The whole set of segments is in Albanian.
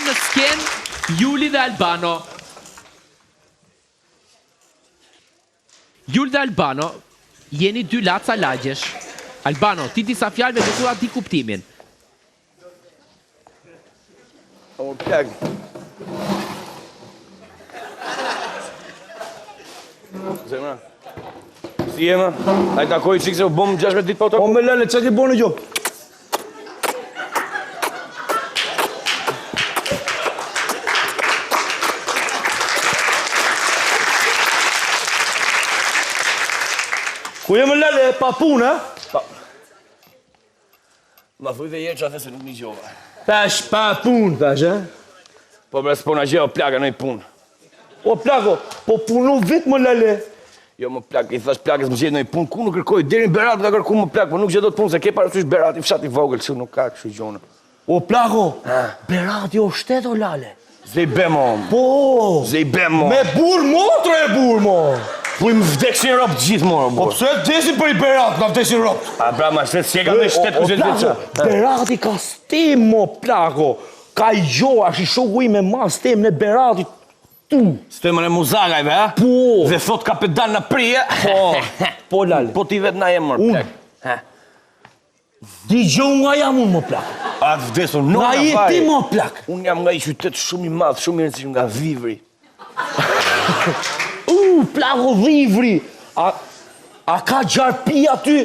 Vjen në sken Juli dhe Albano. Juli dhe Albano, jeni dy laca lagjesh. Albano, ti disa fjalëve dhe thua di kuptimin. O, plak. Zemra. Si jema? A i takoj qikë se u bom 16 ditë pa u takoj? O, me lele, që ti boni gjo? Ku je me lele, pa punë, e? Ma thuj dhe jetë që a the se nuk një gjova. Tash pa punë, tash, e? Po bre s'pona gjeo plaka në i punë. O, plako, po punu vit më lele. Jo më plak, i thash plakës më gjetë në i punë, ku nuk kërkoj, deri në Berat të kërku më plak, po nuk gjetë do të punë, se ke parasysh Berat i fshat i vogël, që nuk ka kështu gjona. O, plako, Berati o shtet o lale. Zej bemo, Po, zej bemo. me bur motre e bur, mo. Po i më vdeksin ropë gjithë morë, Po bo. pse vdesin për i Berat, na vdesin ropë? A bra, ma shtet s'jeka me shtet ku gjithë plako, veqa. Berati ka stem, mo, plako. Ka i gjoa, shi shoku i me ma stem në Berati. Tu. Stemën e muzagajve, ha? Po. Dhe thot kapetan në prije. Po, lale. Po ti vetë na jem mërë, plak. Di gjo nga jam unë, mo, plako. A të vdesu, Nga nona jeti, vaj. mo, plak. Unë jam nga i qytet shumë i madhë, shumë i rëndësishëm nga Vivri. Plako dhivri. A ka gjarpi aty?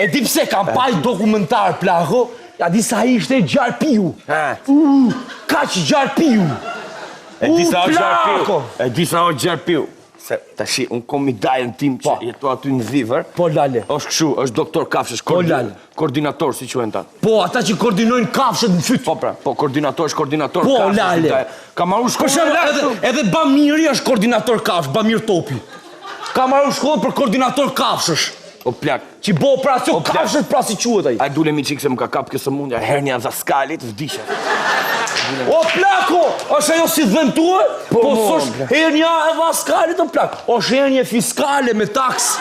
E di pse kam paj dokumentar, plako. Ja di sa ishte gjarpiu. Ka që gjarpiu. E di sa o plako. gjarpiu. E di sa o gjarpiu. Se, tashi, unë kom i dajën tim që jetu aty në Vivër. Po, lale. Është këshu, është doktor Kafshësh, lale. koordinator, si quen ta. Po, ata që koordinojnë kafshët në fyt. Po pra, po koordinator është koordinator Po, Kafshësh. lale. Ka marru Për shkollë shembull, edhe Bamiri është koordinator kafsh, Bamir Topi. Ka marrë shkollë për koordinator kafshësh. O plak, Që bo operacion plak. kafshët pra si quhet ai. a dule mi qikë se më ka kap kësë mundja, hernia dhaskalit, vdisha. O plako, është ajo si dhem tuaj? Po mo, s'është hernia e vaskalit o plak. Është hernia fiskale me taks.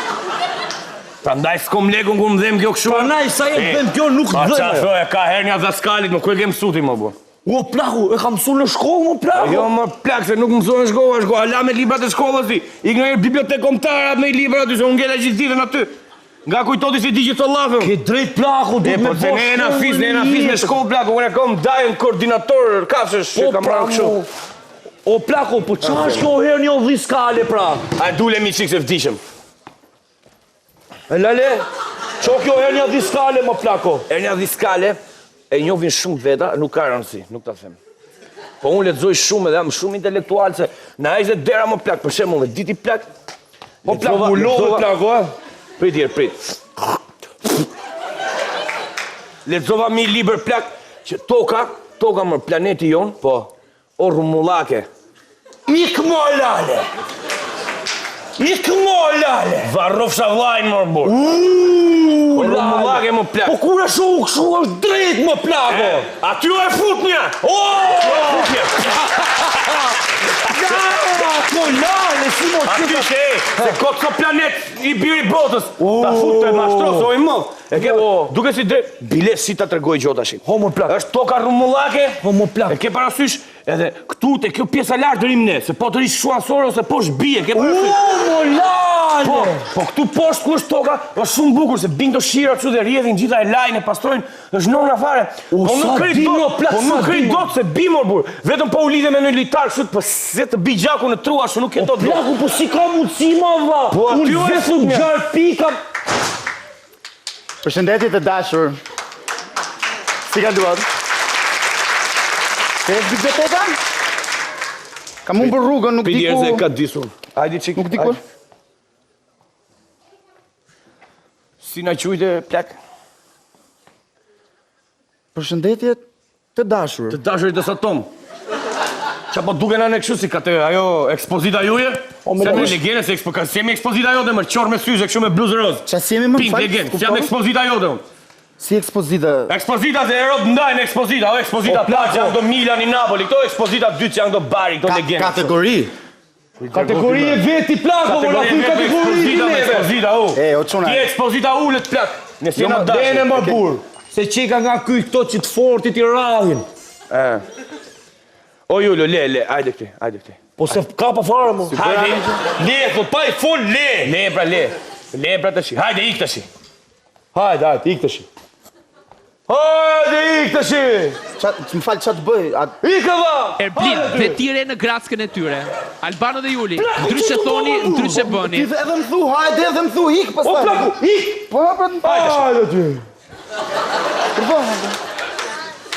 Pra ndaj s'kom legun ku më dhem kjo këshu. Pranaj sa e dhem kjo nuk A qa dhem. thoja, ka hernia dhaskalit, më ku e kem suti më bo. O plaku, e kam mësu në shkollë më plaku. Jo më plak, se nuk mësoj në shkollë, ala me librat e shkollës ti. Ik në bibliotekë kombëtare me libra aty, se unë ngella gjithë ditën aty. Nga kujtoti si di gjithë të lafëm. Ke drejt plaku, E, duhet me po se ne e na fis me shkollë plak, unë e kom dajën koordinator kafshësh, që kam marrë kështu. O plaku, po qa është kjo hernia dhiskale pra? A dule mi qikë se vdishëm. E lale, qo kjo hernia dhiskale më plako? Hernia dhiskale, e njohin shumë veta, nuk ka rëndësi, nuk ta them. Po unë lexoj shumë edhe jam shumë intelektual se na ishte dera më plak, për shembull, diti plak. Po plak, Mu lodhe plako, e? Prit tjerë, prit. Lexova mi libër plak që toka më planeti jon, po, o rumullake. Ik mo lale! Ik mo lale! Varrofsha vllajin më bur. Po rumullake më plak. Po kur është u këshu është drejt më plako! Aty u e fut një! Po lale, si mo Aty qëta! që se kotë so planet i biri botës. Ta fut të mashtros, o i mëllë. E ke, duke si drejt, bile si ta tregoj gjota shi. Ho më plak! Është toka rumullake, Ho më plak! e ke parasysh edhe këtu te kjo pjesa lartë dërim ne, se po të rish shuansore ose poshtë bie, ke parasysh. Mo lale! Po këtu poshtë ku është toka, është shumë bukur se bin të shira kështu dhe rrjedhin gjitha e lajnë e pastrojnë, është nona fare. Po sa nuk krijt bimo, dot, plak, po sa nuk krijt bimo. dot se bimor bur. Vetëm po u lidhe me një litar kështu, po se të bi gjaku në trua, ashtu nuk e dot. Plaku, po si ka mundësi ma vlla? Po, aty Unë u e vetëm fut, gjarpi kam... Përshëndetje të dashur. Si ka duat? Se e biblioteka? Kam unë për rrugën, nuk di Pidjerë se ku... ka disur. Hajde çik. Nuk di ku... Si na quajte plak? Përshëndetje të dashur. Të dashurit të Satom. Qa po duke na në kështu si ka të ajo ekspozita juje? Se me legene se jemi ekspozita jote më qorë me syze kështu me bluzë roz. Qa si jemi më Pink legend, si jam ekspozita jote unë. Si ekspozita... Ekspozita dhe Erod ndajnë ekspozita, o ekspozita plaq që janë do Milan i Napoli, këto ekspozita dytë që janë do Bari, këto legende. Kategori. Kategori e veti plako, mo la thuj kategori i neve! Ekspozita u. E, o quna... Ti ekspozita ullet plak. Nëse Jo jena më dene më dashur. burë, se qeka nga kuj këto që të fortit i radhin. O Julio, le, hajde këti. Po se ka pa fare mo. Hajde, le, po pa i fol, le. Le pra, Le pra të shi, hajde, ik të shi. Hajde, ik të shi. Hajde, ik të shi. Më falë që të bëj? Ikë dha! Erblin, dhe tire në grackën e tyre. Albano dhe Juli, ndryshe thoni, ndryshe bëni. Edhe më thu, hajde, edhe më thu, ik O pastaj. plaku, ik! Po, Hajde ty. urdhë.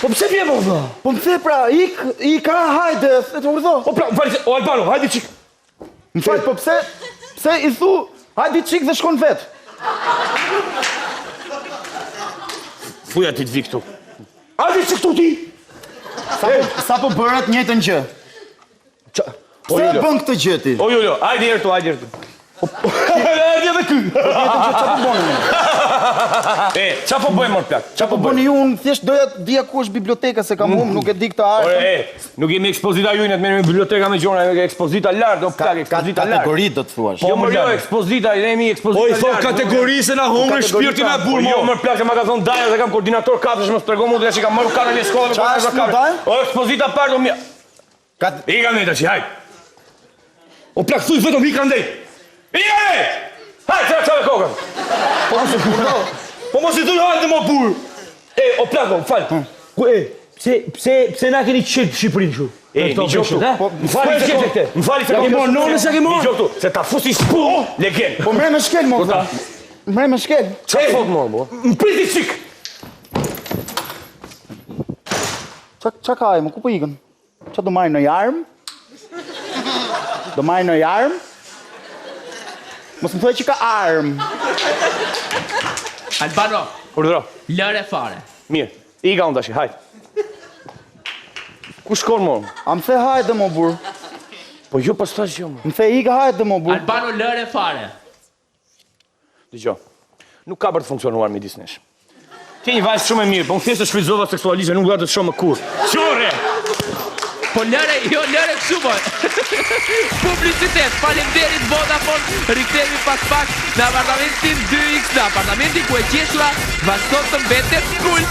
Po pse vje mo dha? Po më the pra, ik ka, hajde, të urdhë. O plaku, fali se, o Albano, hajde qik. Më falë, po pse i thu, hajde qik dhe shkon vetë. Fuja ti të vi këtu. Hajde qik këtu ti. Sa po bërët njëjtën gjë? O Pse e Julio, bën këtë gjë ti? o Julio, hajde herë tu. Hajde edhe ky. Qa po bënë? Qa po bëjmë mor plak? Qa po bëjmë? Bëni ju, unë thjesht doja të dija ku është biblioteka, se kam nuk e di këtë Ore, artë. nuk jemi ekspozita jujnë, të merremi biblioteka me gjona, jemi ekspozita lartë, o plak, Ka ekspozita lartë. kategori do të thuash. Jo, më jo, ekspozita, jemi ekspozita O lartë. i thot kategori se na hongre shpirtin e burr Jo, mo. më plak, se ma ka thonë Daja se kam koordinator kafshësh, më s'tregom mu dhe që kam marrë kanën e shkollave. Qa është në Daja? O, ekspozita parë do mja. I ka ndej të që, hajt. O plak, thuj vetëm ik andej. I ka ndej! Hajt, që qave kokën. Po mos i thuj hajde mo burr. O plako, fal. Ku pse na keni qenë Shqipërinë kështu? Mi gjoktu. Më fali se këte. Më fali se Ja ke marrë nonës, ja ke marrë? Mi gjoktu, se ta fusi spu, legend. Po mre me shkel, mo. Mre me shkel. Qa fot mo, bo? Më priti qik. Qa ka e, mo, ku po ikën? Qa do marrë në jarmë? Do marrë në jarmë? Mos më thuaj që ka armë. Albano, Urdhro. lëre fare. Mirë, i ka unë tashi, hajt. Ku shkon mo? A më the hajde, mo, burë. Po ju pas tash jo, mo. Më the i ka hajde, mo, burë. Albano, lëre fare. Dëgjo, nuk ka për të funksionuar midis nesh. Ti një vajzë shumë e mirë, po më thjesht të shfrytëzova seksualisht e nuk do të shoh më kurrë. Qore! Po lëre, jo lëre kështu boj. Publicitet, faleminderit Vodafone, rikthehemi pas pak në apartamentin 2X, në apartamentin ku e qeshura vazhdon të mbetet kul.